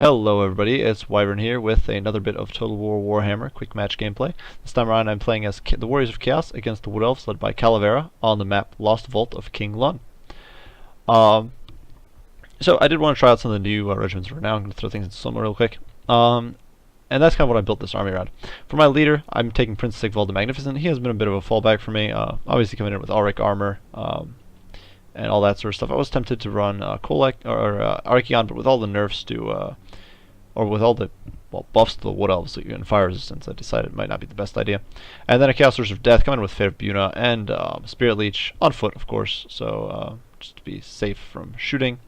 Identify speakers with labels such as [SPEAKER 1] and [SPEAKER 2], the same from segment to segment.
[SPEAKER 1] Hello everybody, it's Wyvern here with another bit of Total War Warhammer quick match gameplay. This time around I'm playing as the Warriors of Chaos against the Wood Elves led by Calavera on the map Lost Vault of King Lun. So I did want to try out some of the new Regiments of Renown. I'm going to throw things into Slumber real quick. And that's kind of what I built this army around. For my leader, I'm taking Prince Sigvald the Magnificent. He has been a bit of a fallback for me, obviously coming in with Auric armor, and all that sort of stuff. I was tempted to run Kolek or Archeon, but with all the nerfs to or with all the buffs to the Wood Elves and fire resistance, I decided it might not be the best idea. And then a Chaos Source of Death coming with Fate of Buna and Spirit Leech on foot, of course, so just to be safe from shooting.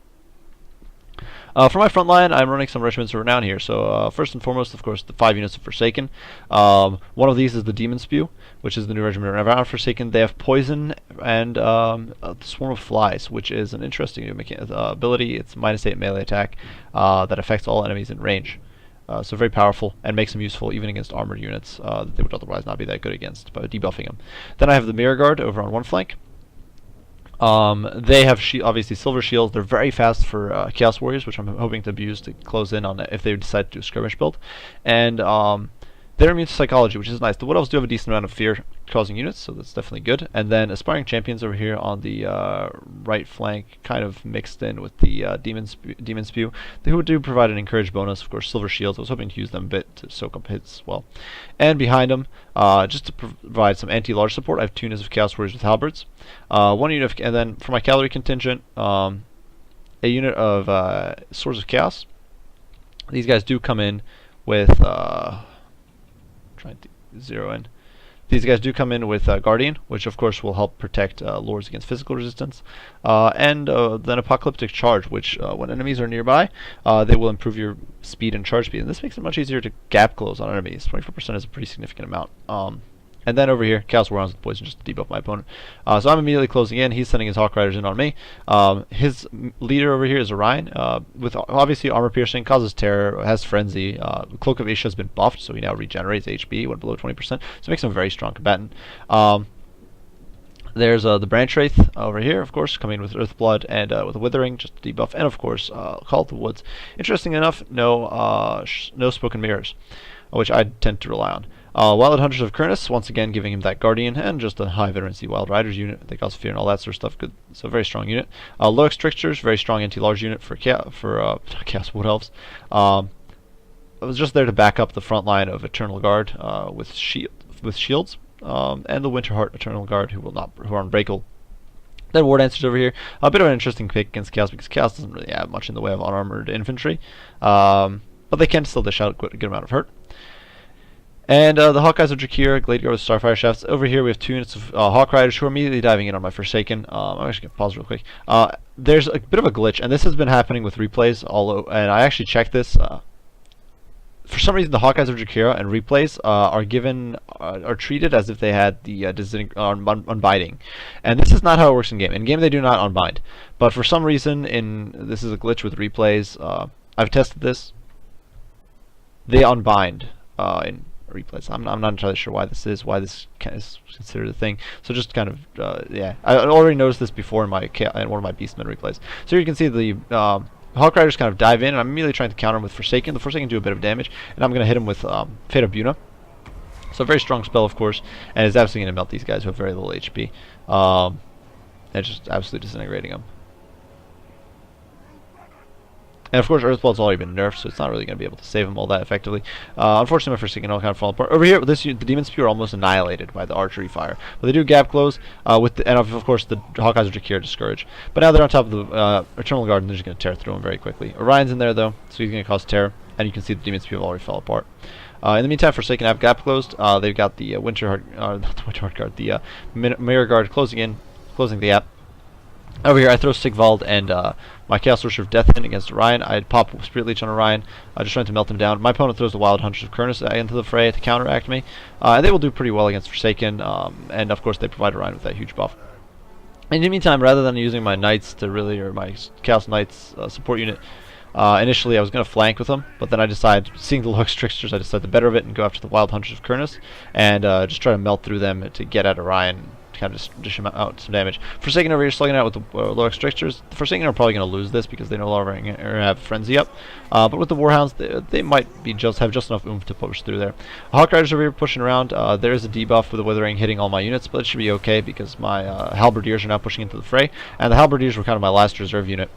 [SPEAKER 1] For my front line, I'm running some Regiments of Renown here. So first and foremost, of course, the 5 units of Forsaken. One of these is the Demon Spew, which is the new Regiment of Renown Forsaken. They have Poison and the Swarm of Flies, which is an interesting new ability. It's -8 melee attack that affects all enemies in range. So very powerful and makes them useful even against armored units that they would otherwise not be that good against by debuffing them. Then I have the Mirror Guard over on one flank. They have obviously silver shields. They're very fast for Chaos Warriors, which I'm hoping to use to close in on it if they decide to do a skirmish build. And they're immune to psychology, which is nice. The Wood Elves do have a decent amount of fear-causing units, so that's definitely good. And then Aspiring Champions over here on the right flank, kind of mixed in with the Demon Spew, who do provide an encourage bonus. Of course, silver shields. I was hoping to use them a bit to soak up hits as well. And behind them, just to provide some anti-large support, I have 2 units of Chaos Warriors with halberds. 1 unit and then for my cavalry contingent, a unit of Swords of Chaos. These guys do come in with trying to zero in. These guys do come in with Guardian, which of course will help protect lords against physical resistance, and then Apocalyptic Charge, which when enemies are nearby, they will improve your speed and charge speed, and this makes it much easier to gap close on enemies. 24% is a pretty significant amount. And then over here, Chaos Warhounds with Poison just to debuff my opponent. So I'm immediately closing in. He's sending his Hawk Riders in on me. His leader over here is Orion, with obviously armor piercing, causes terror, has frenzy. Cloak of Isha has been buffed, so he now regenerates HP when below 20%. So it makes him a very strong combatant. There's the Branch Wraith over here, of course, coming with Earthblood and with a Withering, just to debuff, and of course, Call of the Woods. Interesting enough, no Spoken Mirrors, which I tend to rely on. Wild Hunters of Kurnus, once again giving him that Guardian and just a high veterancy Wild Riders unit. They cause fear and all that sort of stuff. Good, so very strong unit. Loix Tricksters, very strong anti-large unit for Chaos Wood Elves. I was just there to back up the front line of Eternal Guard with shields, and the Winterheart Eternal Guard who are unbreakable. Then War Dancers over here, a bit of an interesting pick against Chaos because Chaos doesn't really have much in the way of unarmored infantry, but they can still dish out a good amount of hurt. And the Hawkeyes of Drakir, Glade Guard with Starfire Shafts. Over here we have 2 units of Hawk Riders who are immediately diving in on my Forsaken. I'm actually going to pause real quick. There's a bit of a glitch, and this has been happening with replays, and I actually checked this. For some reason, the Hawkeyes of Drakira and replays are treated as if they had the unbinding, and this is not how it works in game. In game, they do not unbind, but for some reason, this is a glitch with replays. I've tested this. They unbind in replays. I'm not entirely sure why this is considered a thing. So just kind of yeah, I already noticed this before in one of my Beastmen replays. So you can see the Hawk Riders kind of dive in, and I'm immediately trying to counter him with Forsaken. The Forsaken do a bit of damage, and I'm going to hit him with Fate of Buna. So a very strong spell, of course, and it's absolutely going to melt these guys who have very little HP. And just absolutely disintegrating them. And of course, Earthblood's already been nerfed, so it's not really going to be able to save him all that effectively. Unfortunately, my Forsaken all kind of fall apart. Over here, the Demon Spew are almost annihilated by the archery fire, but they do gap close and of course the Hawkeyes of Drakir discourage. But now they're on top of the Eternal Guard, and they're just going to tear through them very quickly. Orion's in there though, so he's going to cause terror, and you can see the Demon Spew already fell apart. In the meantime, Forsaken have gap closed. They've got the not the Winterheart Guard, the Mirror Guard closing the gap. Over here, I throw Sigvald and my Chaos Sorcerer of Death in against Orion. I pop Spirit Leech on Orion, just trying to melt him down. My opponent throws the Wild Hunters of Kurnus into the fray to counteract me. And they will do pretty well against Forsaken, and of course they provide Orion with that huge buff. In the meantime, rather than using my Knights or my Chaos Knights support unit, initially I was going to flank with them, but then I decided, seeing the Loix Tricksters, I decided the better of it and go after the Wild Hunters of Kurnus, and just try to melt through them to get at Orion, kind of dish him out some damage. Forsaken over here slugging out with the low Strictures. The Forsaken are probably going to lose this because they no longer have Frenzy up. But with the Warhounds, they might be have just enough oomph to push through there. Hawk Riders over here pushing around. There's a debuff with the Withering hitting all my units, but it should be okay because my Halberdiers are now pushing into the fray, and the Halberdiers were kind of my last reserve unit.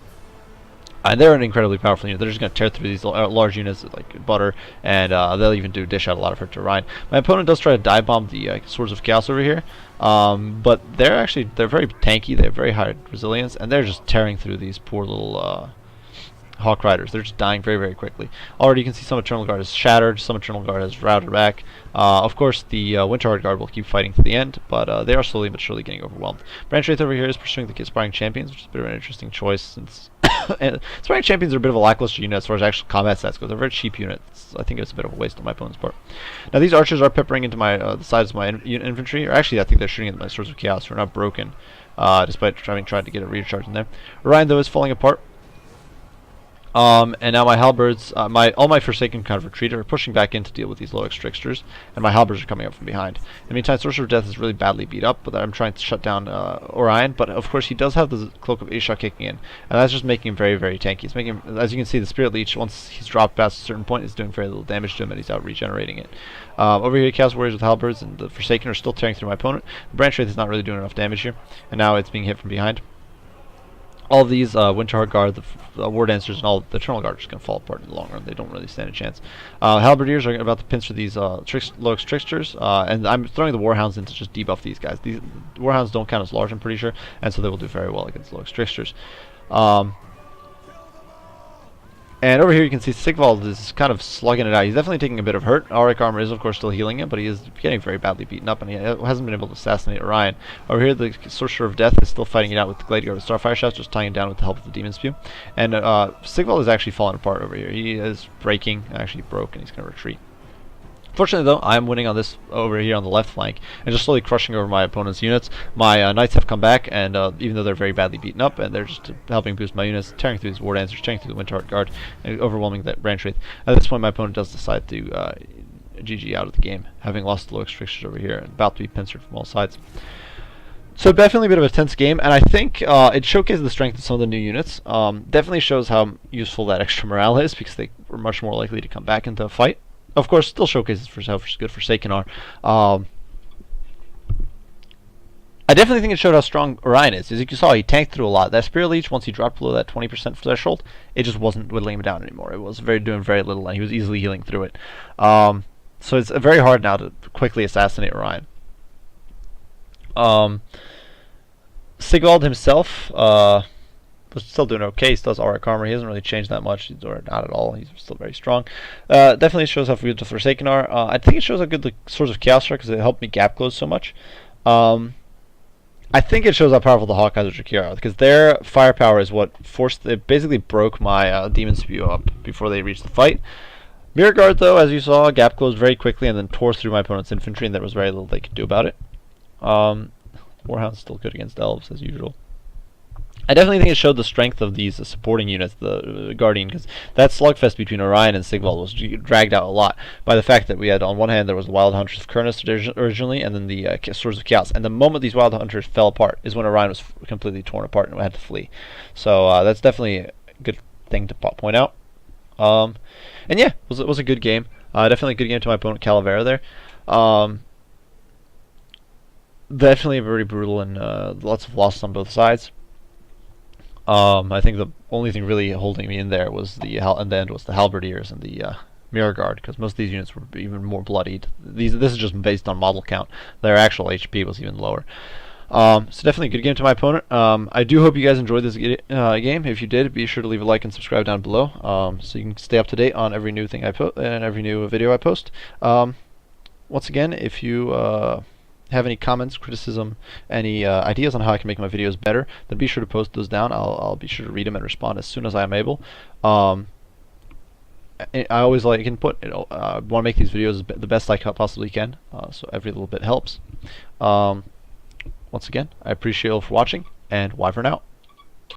[SPEAKER 1] And they're an incredibly powerful unit. They're just going to tear through these large units like butter, and they'll even dish out a lot of hurt to Orion. My opponent does try to dive bomb the Swords of Chaos over here, but they're very tanky. They have very high resilience, and they're just tearing through these poor little Hawk Riders. They're just dying very, very quickly. Already you can see some Eternal Guard is shattered, some Eternal Guard has routed back. Of course, the Winterheart Guard will keep fighting to the end, but they are slowly but surely getting overwhelmed. Branch Wraith over here is pursuing the Aspiring Champions, which is a bit of an interesting choice since and Aspiring Champions are a bit of a lackluster unit as far as actual combat stats go. They're very cheap units. I think it's a bit of a waste on my opponent's part. Now these archers are peppering into my the sides of my infantry, or actually I think they're shooting at my Swords of Chaos, who are not broken, despite having tried to get a recharge in there. Orion though is falling apart. And now my halberds, all my Forsaken kind of retreated, are pushing back in to deal with these low Strictures, and my halberds are coming up from behind. In the meantime, Sorcerer of Death is really badly beat up, but I'm trying to shut down Orion, but of course he does have the Cloak of Isha kicking in, and that's just making him very, very tanky. It's making him, as you can see, the Spirit Leech, once he's dropped past a certain point, is doing very little damage to him, and he's out regenerating it. Over here, Chaos Warriors with halberds, and the Forsaken are still tearing through my opponent. The Branch Wraith is not really doing enough damage here, and now it's being hit from behind. All these Winterheart Guard, the War Dancers, and all the Eternal Guard are just going to fall apart in the long run. They don't really stand a chance. Halberdiers are about to pincer these low Strictures, and I'm throwing the Warhounds in to just debuff these guys. These Warhounds don't count as large, I'm pretty sure, and so they will do very well against low Strictures. And over here you can see Sigvald is kind of slugging it out. He's definitely taking a bit of hurt. Auric Armor is of course still healing him, but he is getting very badly beaten up, and he hasn't been able to assassinate Orion. Over here the Sorcerer of Death is still fighting it out with the Glade Guard with Starfire Shafts, just tying him down with the help of the Demon Spew. And Sigvald is actually falling apart over here. He is breaking, actually broke, and he's going to retreat. Fortunately though, I'm winning on this over here on the left flank, and just slowly crushing over my opponent's units. My Knights have come back, and even though they're very badly beaten up, and they're just helping boost my units, tearing through these War Dancers, tearing through the Winterheart Guard, and overwhelming that Branch Wraith. At this point my opponent does decide to GG out of the game, having lost the low Strictures over here, and about to be pincered from all sides. So definitely a bit of a tense game, and I think it showcases the strength of some of the new units. Definitely shows how useful that extra morale is, because they were much more likely to come back into a fight. Of course, still showcases for how good Forsaken are. I definitely think it showed how strong Orion is. As you saw, he tanked through a lot. That Spirit Leech, once he dropped below that 20% threshold, it just wasn't whittling him down anymore. It was doing very little, and he was easily healing through it. So it's very hard now to quickly assassinate Orion. Sigvald himself was still doing okay. He still has Auric Armor. He hasn't really changed that much, or not at all. He's still very strong. Definitely shows how good the Forsaken are. I think it shows how good the Swords of Chaos are, because it helped me gap close so much. I think it shows how powerful the Hawkeyes of Drakir are, because their firepower is what it basically broke my Demon Spew up before they reached the fight. Mirror Guard, though, as you saw, gap closed very quickly and then tore through my opponent's infantry, and there was very little they could do about it. Warhound's still good against elves, as usual. I definitely think it showed the strength of these supporting units, the Guardian, because that slugfest between Orion and Sigvald was dragged out a lot by the fact that we had, on one hand, there was the Wild Hunters of Kurnus originally, and then the Swords of Chaos. And the moment these Wild Hunters fell apart is when Orion was completely torn apart and had to flee. So that's definitely a good thing to point out. And yeah, it was a good game. Definitely a good game to my opponent, Calavera, there. Definitely very brutal, and lots of losses on both sides. I think the only thing really holding me in there was the Halberdiers and the Mirror Guard, because most of these units were even more bloodied. This is just based on model count. Their actual HP was even lower. So definitely a good game to my opponent. I do hope you guys enjoyed this game. If you did, be sure to leave a like and subscribe down below, so you can stay up to date on every new thing I post and every new video I post. Once again, if you have any comments, criticism, any ideas on how I can make my videos better, then be sure to post those down. I'll be sure to read them and respond as soon as I am able. I always like input. I want to make these videos the best I possibly can, so every little bit helps. Once again, I appreciate you all for watching, and Wyvern out.